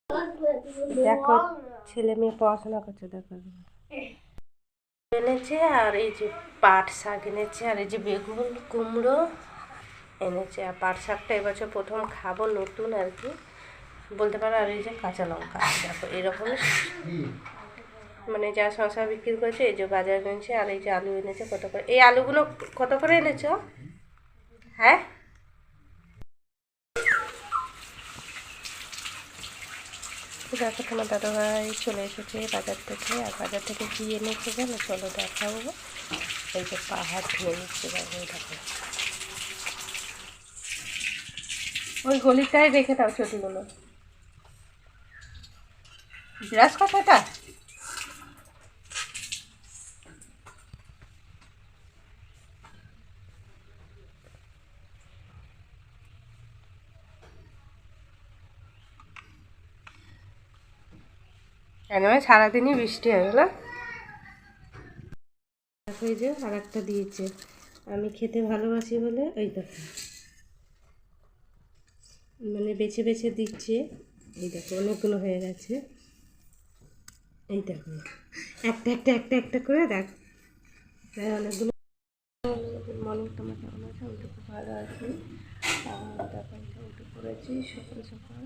দেখো ছেলে মেয়ে পড়াশোনা করছে, দেখো এনেছে। আর এই যে পাট শাক এনেছে, আর এই যে বেগুন কুমড়ো এনেছে। আর পাট শাকটা এবছর প্রথম খাবো, নতুন আর কি বলতে পারো। আর এই যে কাঁচা লঙ্কা, দেখো এরকম মানে যা শশা বিক্রি করেছে, এই যে বাজার এনেছে। আর এই যে আলু এনেছে কত করে, এই আলুগুলো কত করে এনেছো? হ্যাঁ, দেখো তোমার দাদাভাই চলে এসেছে বাজার থেকে। আর বাজার থেকে কী এনেছে জানো, চলো দেখাবো। এই যে পাহাড় ধুয়ে নিচ্ছে, দেখো দেখো ওই গলিটায় রেখে দাও ছোটগুলো। বিরাজ কথাটা একদম সারাদিনই বৃষ্টি হয় না। দেখো এই যে আর একটা দিয়েছে, আমি খেতে ভালোবাসি বলে। ওই দেখো মানে বেছে বেছে দিচ্ছে। এই দেখো অনেকগুলো হয়ে গেছে। এই দেখো একটা একটা একটা একটা করে দেখ, তাই অনেকগুলো। গুড মর্নিং, তোমরা কেমন আছো? আমি তো খুব ভালো আছি। আর দেখো উঠে পড়েছি সকাল সকাল।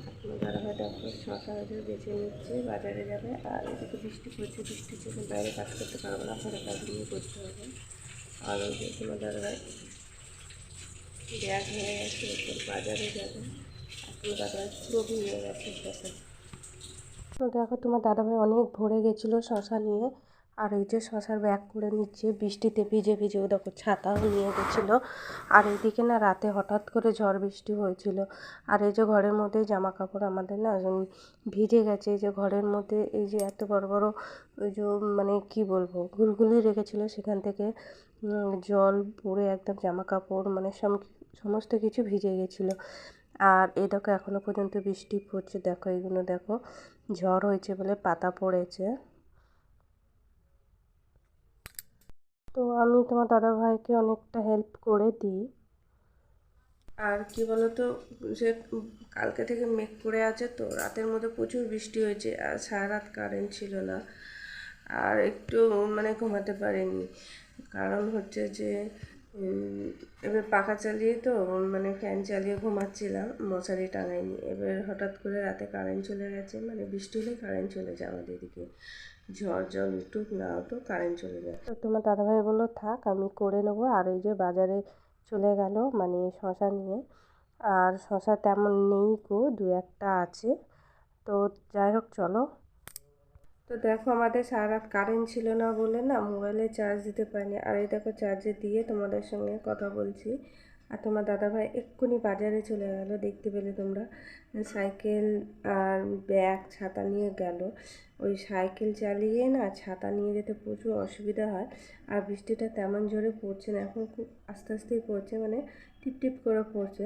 আপনার দাদাভাই দেখো শশা বেছে নিচ্ছে, বাজারে যাবে। আর এদিকে বৃষ্টি পড়ছে, বৃষ্টির জন্য বাইরে কাজ করতে পারবো না, ঘরে কাজ নিয়ে করতে হবে। আর ওই যে তোমার দাদাভাই ব্যাগ হয়ে গেছে, এরপর বাজারে যাবে। আপনার দাদাভাই পুরো ভিজে গেছে শশা। তো দেখো তোমার দাদাভাই অনেক ভরে গেছিলো শশা নিয়ে। আর এই যে শশার ব্যাগ করে নিচ্ছে বৃষ্টিতে ভিজে ভিজে। ও দেখো ছাতাও নিয়ে গেছিলো। আর এইদিকে না রাতে হঠাৎ করে ঝড় বৃষ্টি হয়েছিল। আর এই যে ঘরের মধ্যে জামা কাপড় আমাদের না ভিজে গেছে। এই যে ঘরের মধ্যে এই যে এত বড় বড় ওই যে মানে কি বলবো ঘুলঘুলি রেখেছিলো, সেখান থেকে জল পড়ে একদম জামা কাপড় মানে সমস্ত কিছু ভিজে গেছিলো। আর এই দেখো এখনো পর্যন্ত বৃষ্টি পড়ছে, দেখো এগুলো দেখো ঝড় হয়েছে বলে পাতা পড়েছে। তো আমি তোমার দাদাভাইকে অনেকটা হেল্প করে দিই। আর কি বলতো, যে কালকে থেকে মেঘ করে আছে, তো রাতের মধ্যে প্রচুর বৃষ্টি হয়েছে। আর সারা রাত কারেন্ট ছিল না, আর একটু মানে ঘুমাতে পারিনি। কারণ হচ্ছে যে এবার পাখা চালিয়ে তো মানে ফ্যান চালিয়ে ঘুমাচ্ছিলাম, মশারি টাঙাইনি। এবার হঠাৎ করে রাতে কারেন্ট চলে গেছে, মানে বৃষ্টি হলে কারেন্ট চলে যায় আমাদের এদিকে। ঝড় জল উঠুক না উঠুক কারেন্ট চলে যায়। তো তোমার দাদাভাই বললো থাক আমি করে নেবো। আর এই যে বাজারে চলে গেল মানে শশা নিয়ে। আর শশা তেমন নেই গো, দু একটা আছে। তো যাই হোক চলো। তো দেখো আমাদের সারা রাত কারেন্ট ছিল না বলে না মোবাইলে চার্জ দিতে পারিনি। আর এই দেখো চার্জে দিয়ে তোমাদের সঙ্গে কথা বলছি। আর তোমার দাদাভাই এক্ষুনি বাজারে চলে গেল, দেখতে পেলে তোমরা। সাইকেল আর ব্যাগ ছাতা নিয়ে গেল। ওই সাইকেল চালিয়ে না ছাতা নিয়ে যেতে প্রচুর অসুবিধা হয়। আর বৃষ্টিটা তেমন জোরে পড়ছে না, এখন খুব আস্তে আস্তেই পড়ছে, মানে টিপ টিপ করে পড়ছে।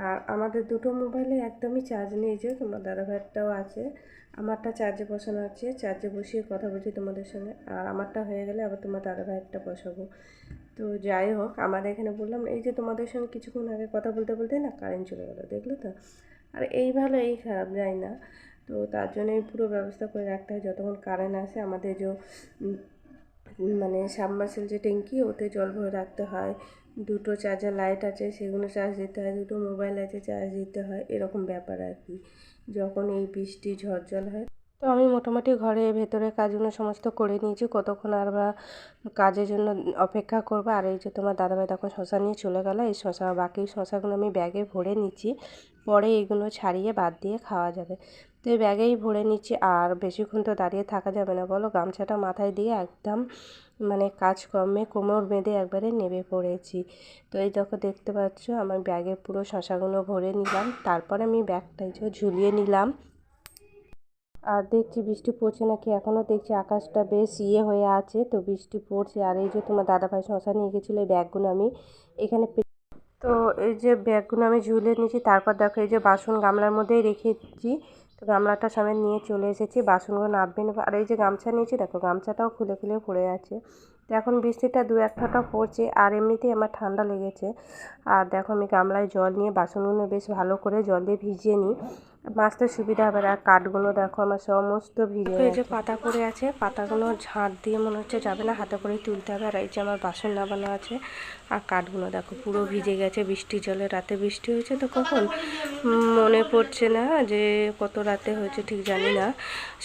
আর আমাদের দুটো মোবাইলে একদমই চার্জ নেই, যে তোমার দাদাভাইয়েরটাও আছে, আমারটা চার্জে বসানো আছে। চার্জে বসিয়ে কথা বলছি তোমাদের সঙ্গে। আর আমারটা হয়ে গেলে আবার তোমার দাদাভাইয়েরটা বসাবো। তো যাই হোক, আমাদের এখানে বললাম এই যে তোমাদের সঙ্গে কিছুক্ষণ আগে কথা বলতে বলতে না কারেন্ট চলে গেলো, দেখলে তো। আর এই ভালো এই খারাপ যায় না। তো তার জন্যই পুরো ব্যবস্থা করে রাখতে হয় যতক্ষণ কারেন্ট আসে। আমাদের যে মানে সাবমার্সিবল যে ট্যাঙ্কি, ওতে জল ভরে রাখতে হয়। দুটো চার্জার লাইট আছে, সেগুলো চার্জ দিতে হয়। দুটো মোবাইল আছে, চার্জ দিতে হয়। এরকম ব্যাপার আর কি, যখন এই বৃষ্টি ঝড় জল হয়। তো আমি মোটামুটি ঘরে ভেতরে কাজগুলো সমস্ত করে নিয়েছি। কতক্ষণ আর বা কাজের জন্য অপেক্ষা করবো। আর এই যে তোমার দাদাভাই তখন শশা নিয়ে চলে গেলো। এই শশা বাকি শশাগুলো আমি ব্যাগে ভরে নিচ্ছি, পরে এইগুলো ছাড়িয়ে বাদ দিয়ে খাওয়া যাবে। তো এই ব্যাগেই ভরে নিচ্ছি। আর বেশিক্ষণ তো দাঁড়িয়ে থাকা যাবে না বলো, গামছাটা মাথায় দিয়ে একদম মানে কাজকর্মে কোমর বেঁধে একবারে নেমে পড়েছি। তো এই দেখো দেখতে পাচ্ছ আমার ব্যাগে পুরো শশাগুলো ভরে নিলাম, তারপরে আমি ব্যাগটা ঝুলিয়ে নিলাম। আর দেখছি বৃষ্টি পড়ছে নাকি, এখনও দেখছি আকাশটা বেশ হয়ে আছে, তো বৃষ্টি পড়ছে। আর এই যে তোমার দাদাভাই শশা নিয়ে গেছিলো, এই ব্যাগগুলো আমি এখানে তো এই যে ব্যাগগুলো আমি ঝুলিয়ে নিয়েছি। তারপর দেখো এই যে বাসন গামলার মধ্যেই রেখেছি, তো গামলাটা সামনে নিয়ে চলে এসেছি, বাসনগুলো নাববে নেবো। আর এই যে গামছা নিয়েছি, দেখো গামছাটাও খুলে খুলে পড়ে আছে। তো এখন বৃষ্টিটা দু এক ফোঁটা পড়ছে, আর এমনিতেই আমার ঠান্ডা লেগেছে। আর দেখো আমি গামলায় জল নিয়ে বাসনগুলো বেশ ভালো করে জল দিয়ে ভিজিয়ে নিই। মাছতে সুবিধা হবে। আর কাঠগুলো দেখো আমার সমস্ত ভিজে, এই যে পাতা পড়ে আছে, পাতাগুলো ঝাঁট দিয়ে মনে হচ্ছে যাবে না, হাতে করে তুলতে হবে। আর এই যে আমার বাসন নামানো আছে, আর কাঠগুলো দেখো পুরো ভিজে গেছে বৃষ্টি জলে। রাতে বৃষ্টি হয়েছে তো কখন মনে পড়ছে না যে কত রাতে হয়েছে, ঠিক জানি না।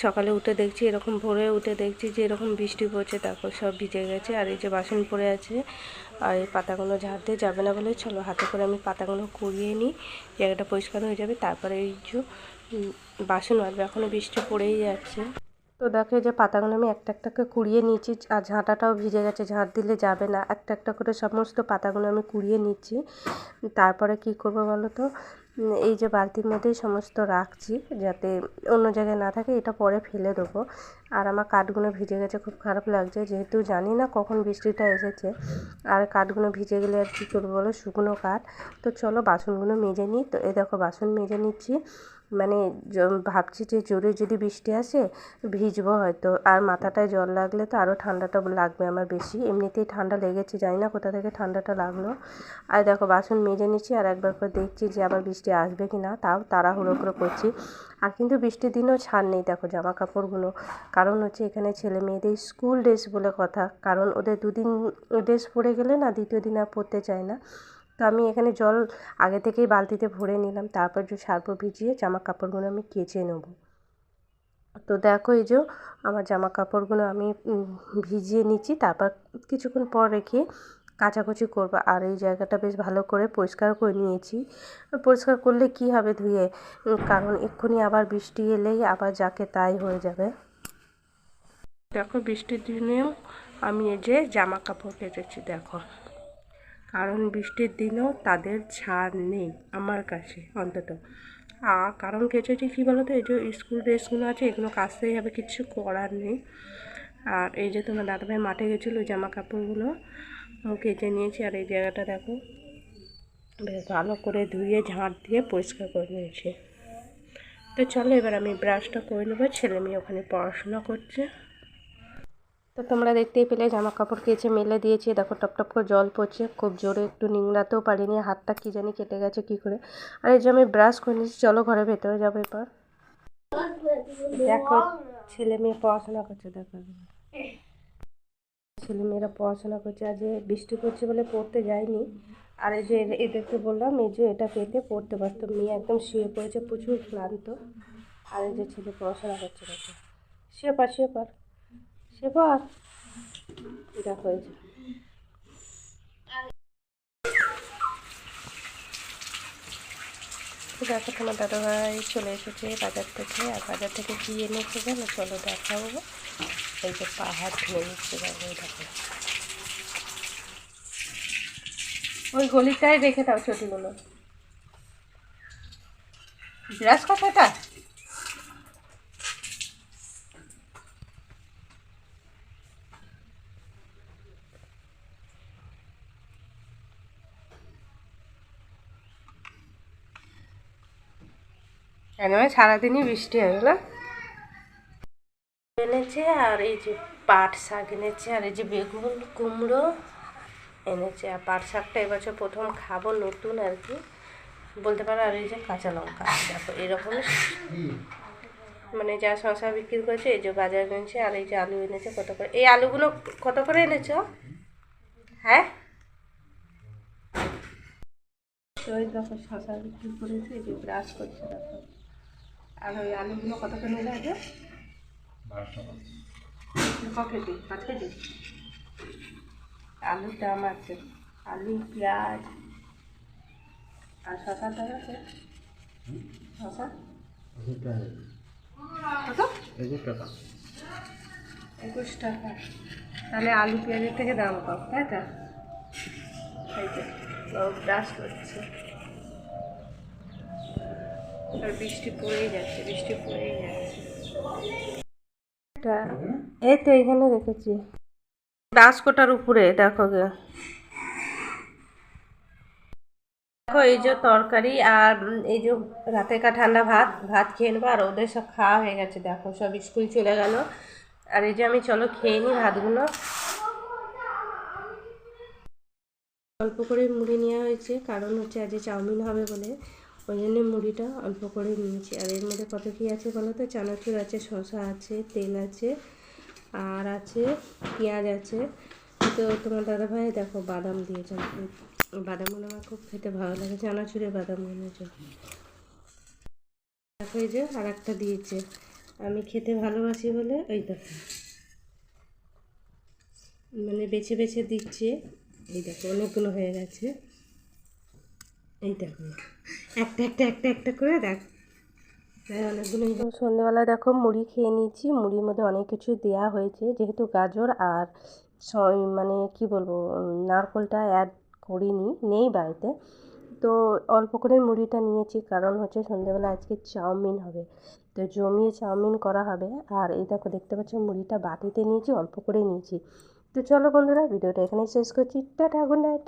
সকালে উঠে দেখছি এরকম, ভোরে উঠে দেখছি যে এরকম বৃষ্টি পড়ছে, দেখো সব ভিজে গেছে। আর এই যে বাসন পড়ে আছে, আর এই পাতাগুলো ঝাড় দিয়ে যাবে না বলে চলো হাতে করে আমি পাতাগুলো কুড়িয়ে নিই, জায়গাটা পরিষ্কার হয়ে যাবে। তারপরে এই যে বাসন মাজবে, এখনও বৃষ্টি পড়েই যাচ্ছে। তো দেখো যে পাতাগুলো আমি একটা একটা করে কুড়িয়ে নিচ্ছি, আর ঝাঁটাটাও ভিজে গেছে, ঝাঁট দিলে যাবে না। একটা একটা করে সমস্ত পাতাগুলো আমি কুড়িয়ে নিচ্ছি। তারপরে কি করব বলো তো, এই যে বালতির মধ্যেই সমস্ত রাখছি যাতে অন্য জায়গায় না থাকে, এটা পরে ফেলে দেবো। আর আমার কাঠগুলো ভিজে গেছে, খুব খারাপ লাগছে, যেহেতু জানি না কখন বৃষ্টিটা এসেছে। আর কাঠগুলো ভিজে গেলে আর কী করবো বলো, শুকনো কাঠ। তো চলো বাসনগুলো মেজে নিই। তো এই দেখো বাসন মেজে নিচ্ছি, মানে ভাবছি যে জোরে যদি বৃষ্টি আসে ভিজবো হয়তো, আর মাথাটায় জল লাগলে তো আরও ঠান্ডাটা লাগবে আমার বেশি, এমনিতেই ঠান্ডা লেগেছে, জানি না কোথা থেকে ঠান্ডাটা লাগলো। আর দেখো বাসন মেজে নিচ্ছি, আর একবার করে দেখছি যে আবার বৃষ্টি আসবে কি না, তাও তাড়াহুড়ো করে করছি। আর কিন্তু বৃষ্টির দিনেও ছাড় নেই দেখো জামা কাপড়গুলো, কারণ হচ্ছে এখানে ছেলে মেয়েদের স্কুল ড্রেস বলে কথা, কারণ ওদের দুদিন ড্রেস পরে গেলে না দ্বিতীয় দিন আর পরতে চায় না। তো আমি এখানে জল আগে থেকেই বালতিতে ভরে নিলাম, তারপর যে সার্ফ ভিজিয়ে জামা কাপড়গুলো আমি কেচে নেব। তো দেখো এই যে আমার জামা কাপড়গুলো আমি ভিজিয়ে নিচ্ছি, তারপর কিছুক্ষণ পর রেখে কাচাকুচি করবো। আর এই জায়গাটা বেশ ভালো করে পরিষ্কার করে নিয়েছি। পরিষ্কার করলে কি হবে ধুয়ে, কারণ এক্ষুনি আবার বৃষ্টি এলেই আবার যাকে তাই হয়ে যাবে। দেখো বৃষ্টির দিনেও আমি এই যে জামা কাপড় কেচেছি দেখো, কারণ বৃষ্টির দিনেও তাদের ছাড় নেই আমার কাছে অন্তত। আর কারণ কেচেছি কী বলো তো, এই যে স্কুল ড্রেসগুলো আছে এগুলো কাচতেই হবে, কিচ্ছু করার নেই। আর এই যে তোমার দাদাভাই মাঠে গেছিলো, জামা কাপড়গুলো কেচে নিয়েছি। আর এই জায়গাটা দেখো বেশ ভালো করে ধুয়ে ঝাঁট দিয়ে পরিষ্কার করে নিয়েছি। তো চলো এবার আমি ব্রাশটা করে নেবো, ছেলে মেয়ে ওখানে পড়াশোনা করছে। তো তোমরা দেখতেই পেলে জামা কাপড় কেচে মেলে দিয়েছি, দেখো টপ টপ করে জল পড়ছে, খুব জোরে একটু নিংড়াতেও পারিনি, হাতটা কী জানি কেটে গেছে কী করে। আর এই যে আমি ব্রাশ করে নিয়েছি, চলো ঘরের ভেতরে যাবো এবার। দেখো ছেলে মেয়ে পড়াশোনা করছে, দেখো ছেলে মেয়েরা পড়াশোনা করছে। আজ বৃষ্টি পড়ছে বলে পড়তে যায়নি। আর এই যে এদেরকে বললাম এই যে এটা পেতে পড়তে পারতো, মেয়ে একদম শুয়ে পড়েছে, প্রচুর ক্লান্ত। আর এই যে ছেলে পড়াশোনা করছে, দেখো শুয়ে পার শুয়ে পার শুয়ে পার, দেখো এই যে দেখো তোমার দাদাভাই চলে এসেছে বাজার থেকে। আর বাজার থেকে কী এনেছে জানো, চলো দেখাবো। এই যে পাহাড় ধুয়ে নিচ্ছে, দেখো দেখো ওই গলিটায় রেখে দাও ছোটিগুলো। ব্রাশ কথাটা কেন সারাদিনই বৃষ্টি হয়ে গেল। এনেছে আর এই যে পাট শাক এনেছে, আর এই যে বেগুন কুমড়ো এনেছে। আর পাট শাকটা এবছর প্রথম খাবো, নতুন আর কি বলতে পারো। আর এই যে কাঁচা লঙ্কা দেখো এরকম, মানে যা শশা বিক্রি করেছে এই যে বাজার এনেছে। আর এই যে আলু এনেছে কত করে, এই আলুগুলো কত করে এনেছো? হ্যাঁ ওই দেখো শশা বিক্রি করেছে, এই যে ব্রাশ করছে দেখো। আর ওই আলুগুলো কত করে নিলে আছে? 12 টাকা। ক কেজি? 5 কেজি আলুর দাম আছে, আলু পেঁয়াজ আর শশার দাম আছে। শশা কত? 21 টাকা। 21 টাকা, তাহলে আলু পেঁয়াজের থেকে দাম কম, তাই তো? এই যে ব্রাশ করছে, আর বৃষ্টি পড়েই যাচ্ছে, বৃষ্টি পড়েই যাচ্ছে। এই তো এখানে রেখেছি ব্রাশ কোটার উপরে, দেখো গে দেখো এই যে তরকারি। আর এই যে রাতেরকার ঠান্ডা ভাত, ভাত খেয়ে নেবো। আর ওদের সব খাওয়া হয়ে গেছে দেখো, সব স্কুল চলে গেল। আর এই যে আমি চলো খেয়ে নিই ভাতগুলো। অল্প করে মুড়ি নেওয়া হয়েছে, কারণ হচ্ছে আজ চাউমিন হবে বলে ওই জন্য মুড়িটা অল্প করে নিয়েছি। আর এর মধ্যে কত কী আছে বলো তো, চানাচুর আছে, শসা আছে, তেল আছে, আর আছে পেঁয়াজ আছে। তো তোমার দাদাভাই দেখো বাদাম দিয়েছে, বাদামগুলো আমার খুব খেতে ভালো লাগে, চানাচুরে বাদাম এনেছে। দেখো এই যে আর একটা দিয়েছে, আমি খেতে ভালোবাসি বলে ওই দেখো মানে বেছে বেছে দিচ্ছে। এই দেখো অনেকগুলো হয়ে গেছে, এই দেখো একটা একটা একটা একটা করে দেখ। হ্যাঁ অনেকগুলো। সন্ধ্যেবেলা দেখো মুড়ি খেয়ে নিয়েছি, মুড়ির মধ্যে অনেক কিছু দেওয়া হয়েছে, যেহেতু গাজর আর মানে কি বলবো নারকোলটা অ্যাড করিনি, নেই বাড়িতে, তো অল্প করে মুড়িটা নিয়েছি, কারণ হচ্ছে সন্ধ্যেবেলা আজকে চাউমিন হবে, তো জমিয়ে চাউমিন করা হবে। আর এই দেখো দেখতে পাচ্ছ মুড়িটা বাটিতে নিয়েছি, অল্প করে নিয়েছি। তো চলো বন্ধুরা, ভিডিওটা এখানেই শেষ করছি। Tata, good night.